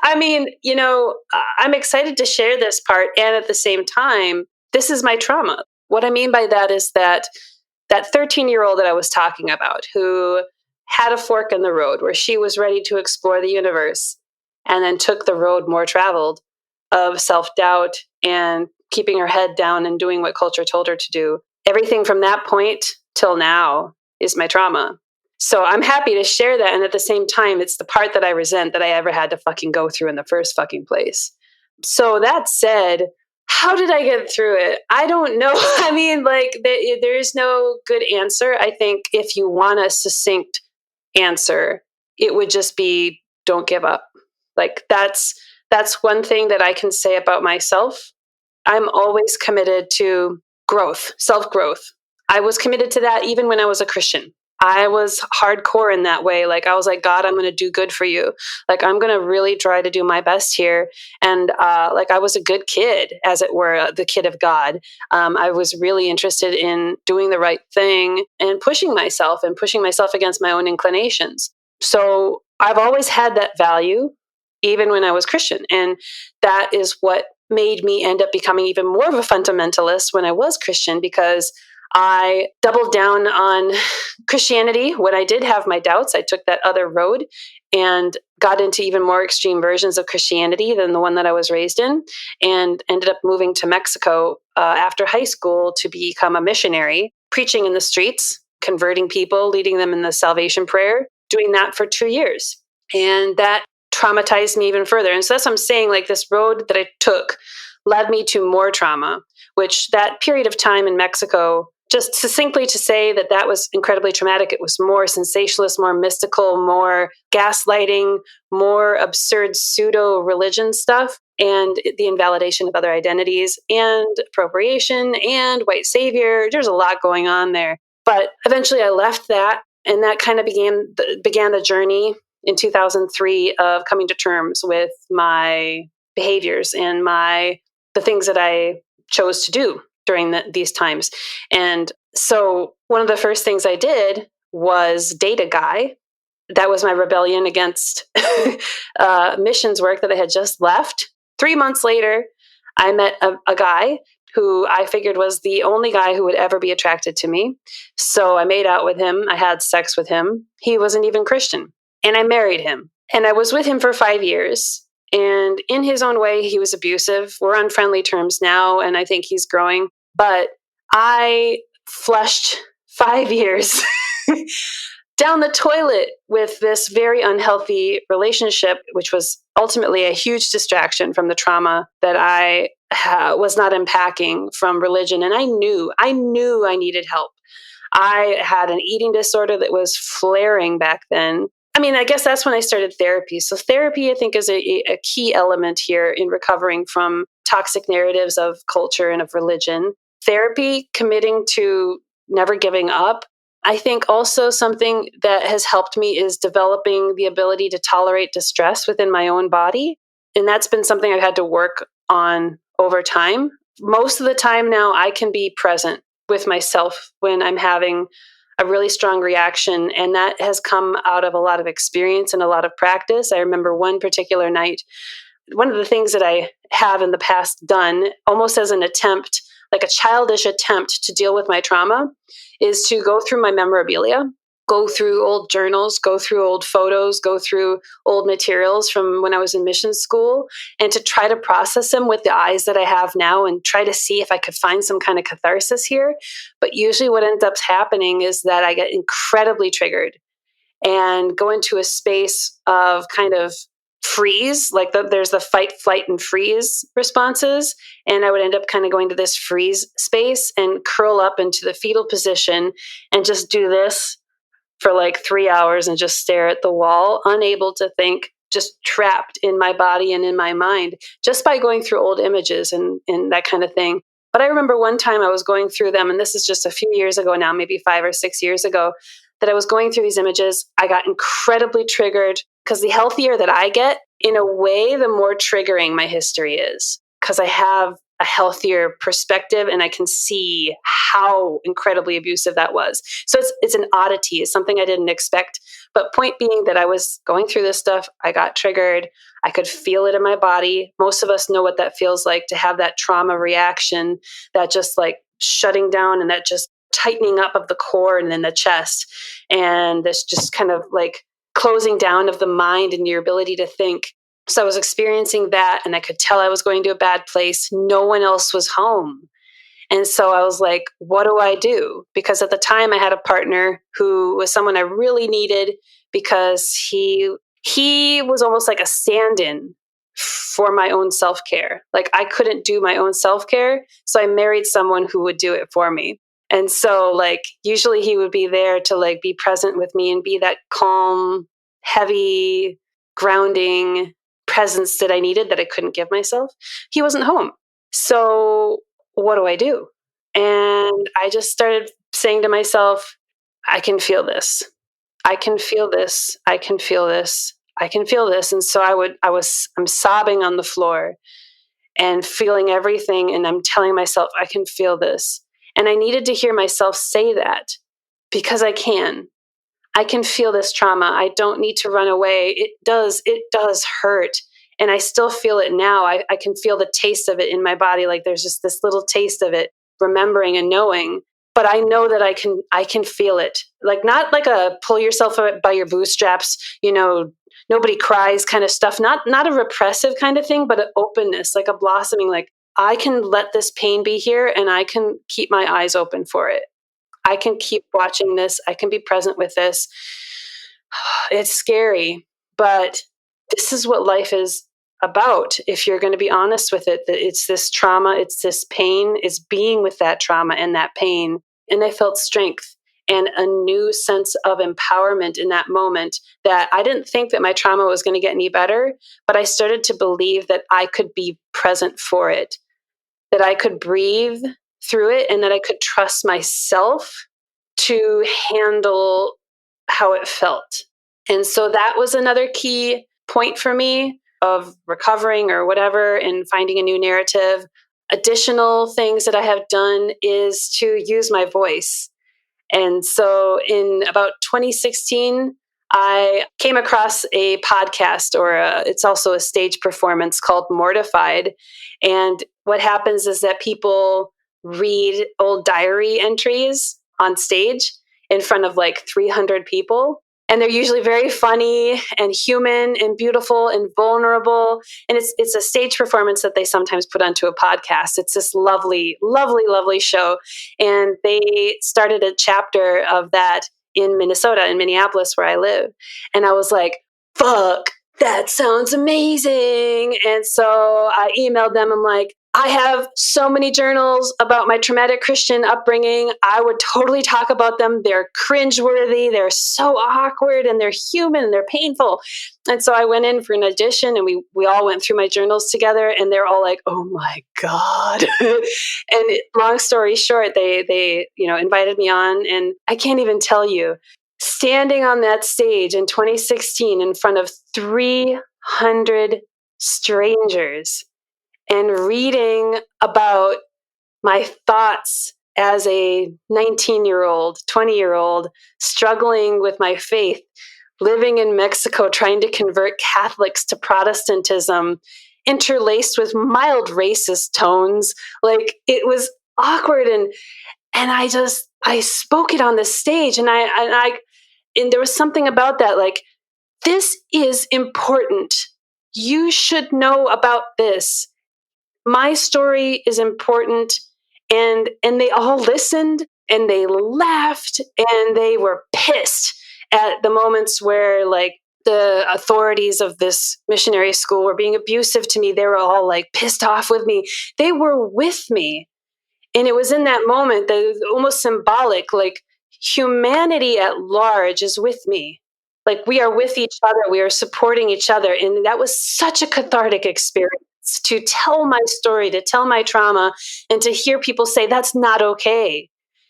I mean, I'm excited to share this part, and at the same time, this is my trauma. What I mean by that is that 13-year-old that I was talking about, who had a fork in the road where she was ready to explore the universe and then took the road more traveled of self-doubt and keeping her head down and doing what culture told her to do. Everything from that point till now is my trauma. So I'm happy to share that. And at the same time, it's the part that I resent that I ever had to fucking go through in the first fucking place. So that said, How did I get through it? I don't know. I mean, like, there is no good answer. I think if you want a succinct answer, it would just be don't give up. Like, that's one thing that I can say about myself. I'm always committed to growth, self-growth. I was committed to that even when I was a Christian. I was hardcore in that way. Like, I was like, God, I'm going to do good for you. Like, I'm going to really try to do my best here. And like, I was a good kid, as it were, the kid of God. I was really interested in doing the right thing and pushing myself against my own inclinations. So I've always had that value, even when I was Christian. And that is what made me end up becoming even more of a fundamentalist when I was Christian, because I doubled down on Christianity. When I did have my doubts, I took that other road and got into even more extreme versions of Christianity than the one that I was raised in, and ended up moving to Mexico after high school to become a missionary, preaching in the streets, converting people, leading them in the salvation prayer, doing that for 2 years. And that traumatized me even further. And so that's what I'm saying, like, this road that I took led me to more trauma, which that period of time in Mexico, just succinctly to say that that was incredibly traumatic. It was more sensationalist, more mystical, more gaslighting, more absurd pseudo-religion stuff, and the invalidation of other identities and appropriation and white savior. There's a lot going on there. But eventually I left that, and that kind of began the journey in 2003 of coming to terms with my behaviors and the things that I chose to do during these times. And so one of the first things I did was date a guy. That was my rebellion against missions work that I had just left. 3 months later, I met a guy who I figured was the only guy who would ever be attracted to me. So I made out with him. I had sex with him. He wasn't even Christian. And I married him. And I was with him for 5 years. And in his own way, he was abusive. We're on friendly terms now, and I think he's growing. But I flushed 5 years down the toilet with this very unhealthy relationship, which was ultimately a huge distraction from the trauma that I was not unpacking from religion. And I knew I needed help. I had an eating disorder that was flaring back then. I mean, I guess that's when I started therapy. So therapy, I think, is a key element here in recovering from toxic narratives of culture and of religion. Therapy, committing to never giving up. I think also something that has helped me is developing the ability to tolerate distress within my own body. And that's been something I've had to work on over time. Most of the time now, I can be present with myself when I'm having a really strong reaction. And that has come out of a lot of experience and a lot of practice. I remember one particular night, one of the things that I have in the past done, almost as an attempt, like a childish attempt to deal with my trauma, is to go through my memorabilia, go through old journals, go through old photos, go through old materials from when I was in mission school, and to try to process them with the eyes that I have now and try to see if I could find some kind of catharsis here. But usually what ends up happening is that I get incredibly triggered and go into a space of kind of freeze, like there's the fight, flight, and freeze responses. And I would end up kind of going to this freeze space and curl up into the fetal position and just do this for like 3 hours and just stare at the wall, unable to think, just trapped in my body and in my mind, just by going through old images and that kind of thing. But I remember one time I was going through them, and this is just a few years ago now, maybe 5 or 6 years ago, that I was going through these images. I got incredibly triggered because the healthier that I get, in a way, the more triggering my history is, because I have a healthier perspective and I can see how incredibly abusive that was. So it's an oddity. It's something I didn't expect. But point being that I was going through this stuff, I got triggered. I could feel it in my body. Most of us know what that feels like, to have that trauma reaction, that just like shutting down and that just tightening up of the core and then the chest. And this just kind of like closing down of the mind and your ability to think. So I was experiencing that, and I could tell I was going to a bad place. No one else was home. And so I was like, what do I do? Because at the time I had a partner who was someone I really needed, because he was almost like a stand-in for my own self-care. Like I couldn't do my own self-care, so I married someone who would do it for me. And so like usually he would be there to like be present with me and be that calm, heavy, grounding presence that I needed that I couldn't give myself. He wasn't home. So what do I do? And I just started saying to myself, I can feel this. I can feel this. I can feel this. I can feel this. And so I'm sobbing on the floor and feeling everything. And I'm telling myself, I can feel this. And I needed to hear myself say that because I can feel this trauma. I don't need to run away. It does hurt. And I still feel it now. I can feel the taste of it in my body. Like there's just this little taste of it, remembering and knowing. But I know that I can feel it. Like not like a pull yourself by your bootstraps, nobody cries kind of stuff. Not a repressive kind of thing, but an openness, like a blossoming, like I can let this pain be here and I can keep my eyes open for it. I can keep watching this. I can be present with this. It's scary, but this is what life is about. If you're going to be honest with it, that it's this trauma, it's this pain, it's being with that trauma and that pain. And I felt strength and a new sense of empowerment in that moment that I didn't think that my trauma was going to get any better, but I started to believe that I could be present for it, that I could breathe through it, and that I could trust myself to handle how it felt. And so that was another key point for me of recovering or whatever and finding a new narrative. Additional things that I have done is to use my voice. And so in about 2016, I came across a podcast, it's also a stage performance called Mortified. And what happens is that people read old diary entries on stage in front of like 300 people. And they're usually very funny and human and beautiful and vulnerable. And it's a stage performance that they sometimes put onto a podcast. It's this lovely, lovely, lovely show. And they started a chapter of that in Minnesota, in Minneapolis, where I live. And I was like, fuck, that sounds amazing. And so I emailed them. I'm like, I have so many journals about my traumatic Christian upbringing. I would totally talk about them. They're cringeworthy. They're so awkward and they're human and they're painful. And so I went in for an audition and we all went through my journals together and they're all like, oh my God. And long story short, they invited me on, and I can't even tell you, standing on that stage in 2016 in front of 300 strangers and reading about my thoughts as a 19-year-old, 20-year-old, struggling with my faith, living in Mexico, trying to convert Catholics to Protestantism, interlaced with mild racist tones. Like it was awkward. And I spoke it on the stage, and and there was something about that, like, this is important. You should know about this. My story is important. And they all listened and they laughed and they were pissed at the moments where like the authorities of this missionary school were being abusive to me. They were all like pissed off with me. They were with me. And it was in that moment that it was almost symbolic, like humanity at large is with me. Like we are with each other. We are supporting each other. And that was such a cathartic experience to tell my story, to tell my trauma, and to hear people say, that's not okay.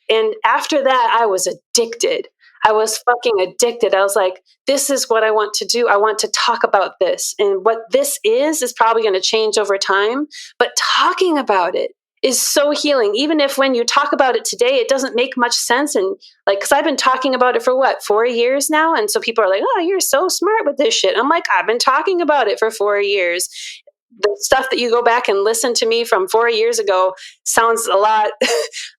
And after that, I was addicted. I was fucking addicted. I was like, this is what I want to do. I want to talk about this. And what this is probably going to change over time. But talking about it is so healing. Even if when you talk about it today, it doesn't make much sense. And like, cause I've been talking about it for 4 years now. And so people are like, oh, you're so smart with this shit. I'm like, I've been talking about it for 4 years. The stuff that you go back and listen to me from 4 years ago sounds a lot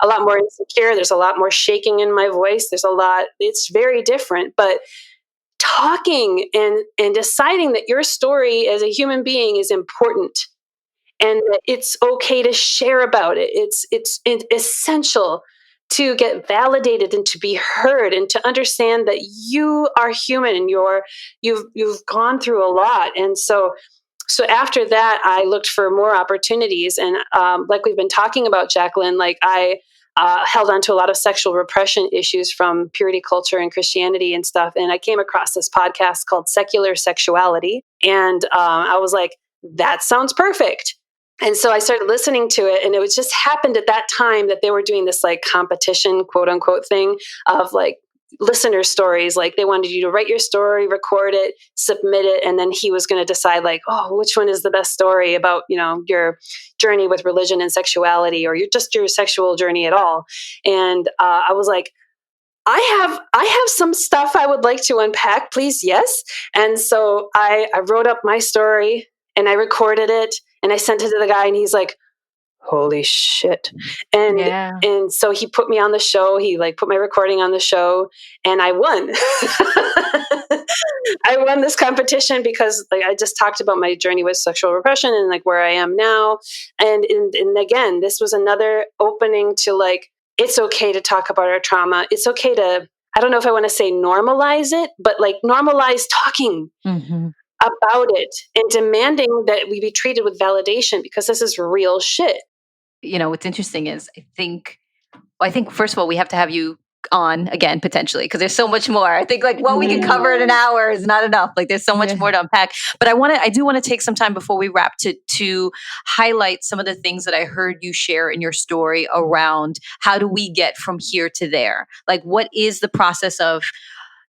more insecure. There's a lot more shaking in my voice. It's very different, but talking and deciding that your story as a human being is important and that it's okay to share about it. It's essential to get validated and to be heard and to understand that you are human and you've gone through a lot. And so So after that, I looked for more opportunities. And like we've been talking about, Jacqueline, like I held on to a lot of sexual repression issues from purity culture and Christianity and stuff. And I came across this podcast called Secular Sexuality. And I was like, that sounds perfect. And so I started listening to it, and it was just happened at that time that they were doing this like competition, quote unquote, thing of like listener stories. Like they wanted you to write your story, record it, submit it, and then he was going to decide like, oh, which one is the best story about, you know, your journey with religion and sexuality, or your sexual journey at all. And I was like, I have some stuff I would like to unpack, please. Yes. And so I wrote up my story and I recorded it and I sent it to the guy, and he's like, holy shit. And so he put me on the show. He like put my recording on the show, and I won. I won this competition because like I just talked about my journey with sexual repression and like where I am now. And again, this was another opening to like, it's okay to talk about our trauma. It's okay to, I don't know if I want to say normalize it, but like normalize talking about it and demanding that we be treated with validation, because this is real shit. You know, what's interesting is I think first of all, we have to have you on again, potentially, because there's so much more. I think like what we can cover in an hour is not enough. Like there's so much more to unpack. But I do want to take some time before we wrap to highlight some of the things that I heard you share in your story around how do we get from here to there? Like what is the process of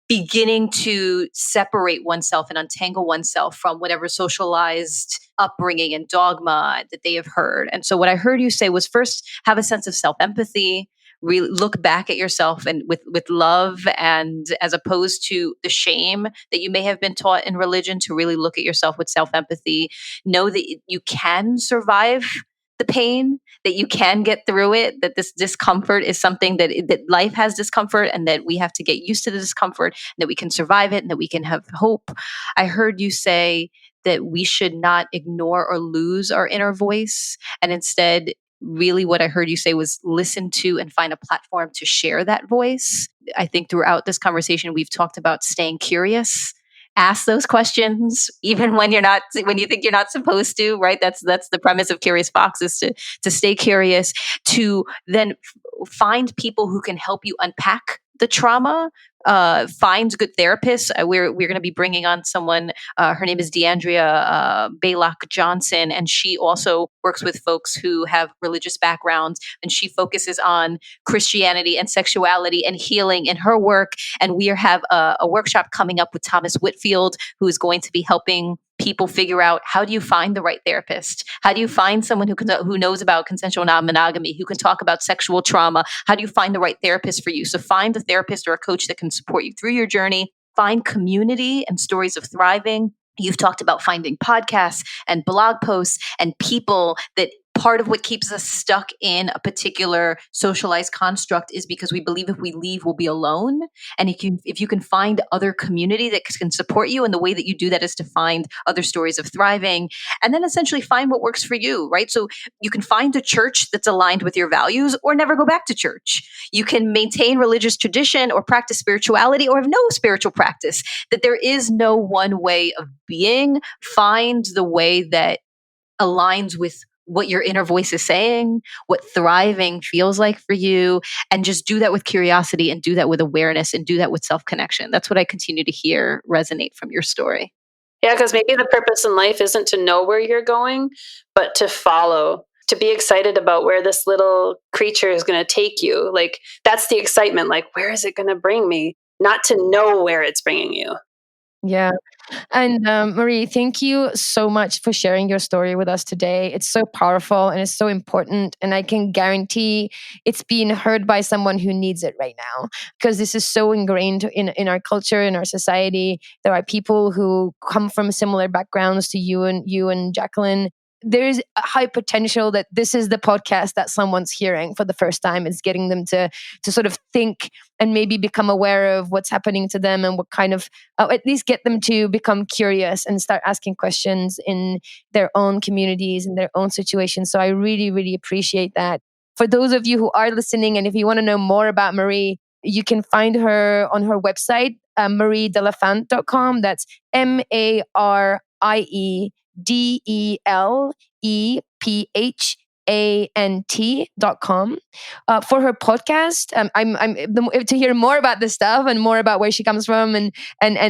beginning to separate oneself and untangle oneself from whatever socialized upbringing and dogma that they have heard. And so what I heard you say was first have a sense of self-empathy, really look back at yourself and with love, and as opposed to the shame that you may have been taught in religion, to really look at yourself with self-empathy, know that you can survive the pain, that you can get through it, that this discomfort is something that life has discomfort, and that we have to get used to the discomfort, and that we can survive it, and that we can have hope. I heard you say that we should not ignore or lose our inner voice, and instead, really what I heard you say was listen to and find a platform to share that voice. I think throughout this conversation, we've talked about staying curious. Ask those questions, even when you think you're not supposed to, right? That's the premise of Curious Fox, is to stay curious, to then find people who can help you unpack the trauma. Find good therapists. We're going to be bringing on someone. Her name is DeAndrea Baylock Johnson, and she also works with folks who have religious backgrounds, and she focuses on Christianity and sexuality and healing in her work. And we have a workshop coming up with Thomas Whitfield, who is going to be helping people figure out, how do you find the right therapist? How do you find someone who knows about consensual non-monogamy, who can talk about sexual trauma? How do you find the right therapist for you? So find a therapist or a coach that can support you through your journey. Find community and stories of thriving. You've talked about finding podcasts and blog posts and people that part of what keeps us stuck in a particular socialized construct is because we believe if we leave, we'll be alone. And if you can find other community that can support you, and the way that you do that is to find other stories of thriving, and then essentially find what works for you, right? So you can find a church that's aligned with your values, or never go back to church. You can maintain religious tradition or practice spirituality, or have no spiritual practice. That there is no one way of being. Find the way that aligns with what your inner voice is saying, what thriving feels like for you, and just do that with curiosity, and do that with awareness, and do that with self-connection. That's what I continue to hear resonate from your story. Yeah, because maybe the purpose in life isn't to know where you're going, but to follow, to be excited about where this little creature is going to take you. Like, that's the excitement. Like, where is it going to bring me? Not to know where it's bringing you. Yeah. And Marie, thank you so much for sharing your story with us today. It's so powerful and it's so important. And I can guarantee it's being heard by someone who needs it right now, because this is so ingrained in our culture, in our society. There are people who come from similar backgrounds to you and Jacqueline. There is a high potential that this is the podcast that someone's hearing for the first time. It's getting them to sort of think and maybe become aware of what's happening to them, and what kind of, at least get them to become curious and start asking questions in their own communities, in their own situations. So I really, really appreciate that. For those of you who are listening, and if you want to know more about Marie, you can find her on her website, mariedelafant.com. That's MARIE DELEPHANT.com. For her podcast, to hear more about this stuff and more about where she comes from and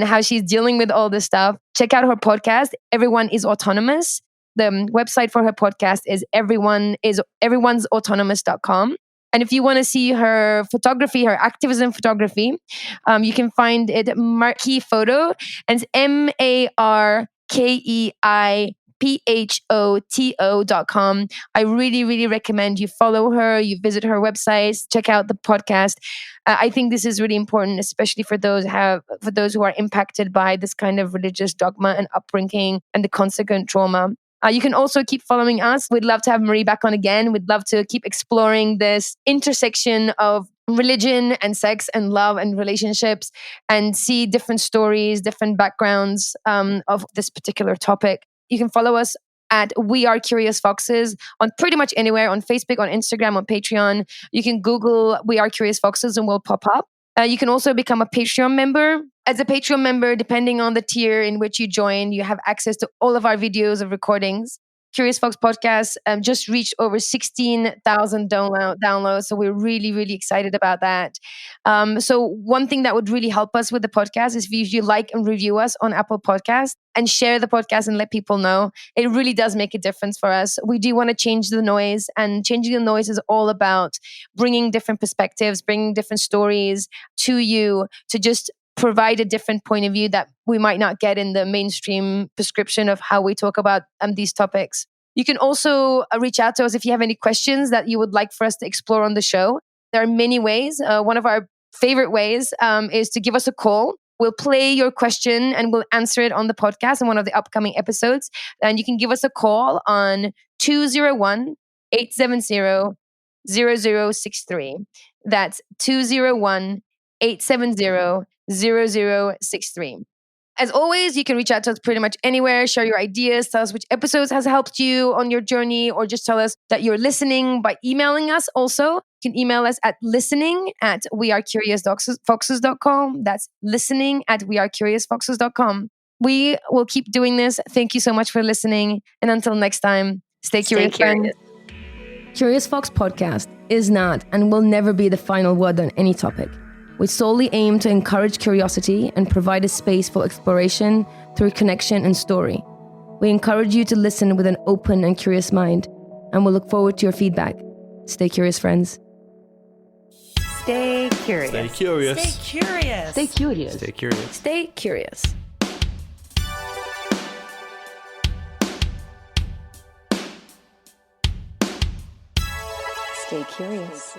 how she's dealing with all this stuff, check out her podcast, Everyone is Autonomous. The website for her podcast is everyone'sautonomous.com. And if you want to see her photography, her activism photography, you can find it at Marquee Photo, and it's MarkeiPhoto.com. I really, really recommend you follow her, you visit her website, check out the podcast. I think this is really important, especially for those who are impacted by this kind of religious dogma and upbringing and the consequent trauma. You can also keep following us. We'd love to have Marie back on again. We'd love to keep exploring this intersection of religion and sex and love and relationships and see different stories, different backgrounds of this particular topic. You can follow us at We Are Curious Foxes on pretty much anywhere, on Facebook, on Instagram, on Patreon. You can Google We Are Curious Foxes and we'll pop up. You can also become a Patreon member. As a Patreon member, depending on the tier in which you join, you have access to all of our videos of recordings. Curious Fox podcast just reached over 16,000 downloads. So we're really, really excited about that. So one thing that would really help us with the podcast is if you like and review us on Apple Podcasts and share the podcast and let people know. It really does make a difference for us. We do want to change the noise, and changing the noise is all about bringing different perspectives, bringing different stories to you to just provide a different point of view that we might not get in the mainstream prescription of how we talk about these topics. You can also reach out to us if you have any questions that you would like for us to explore on the show. There are many ways. One of our favorite ways is to give us a call. We'll play your question and we'll answer it on the podcast in one of the upcoming episodes. And you can give us a call on 201-870-0063. That's 201-870-0063. As always, you can reach out to us pretty much anywhere, share your ideas, tell us which episodes has helped you on your journey, or just tell us that you're listening by emailing us also. You can email us at listening@wearecuriousfoxes.com. That's listening@wearecuriousfoxes.com. We will keep doing this. Thank you so much for listening. And until next time, stay curious, friends. Curious Fox Podcast is not and will never be the final word on any topic. We solely aim to encourage curiosity and provide a space for exploration through connection and story. We encourage you to listen with an open and curious mind, and we'll look forward to your feedback. Stay curious, friends. Stay curious. Stay curious. Stay curious. Stay curious. Stay curious. Stay curious. Stay curious.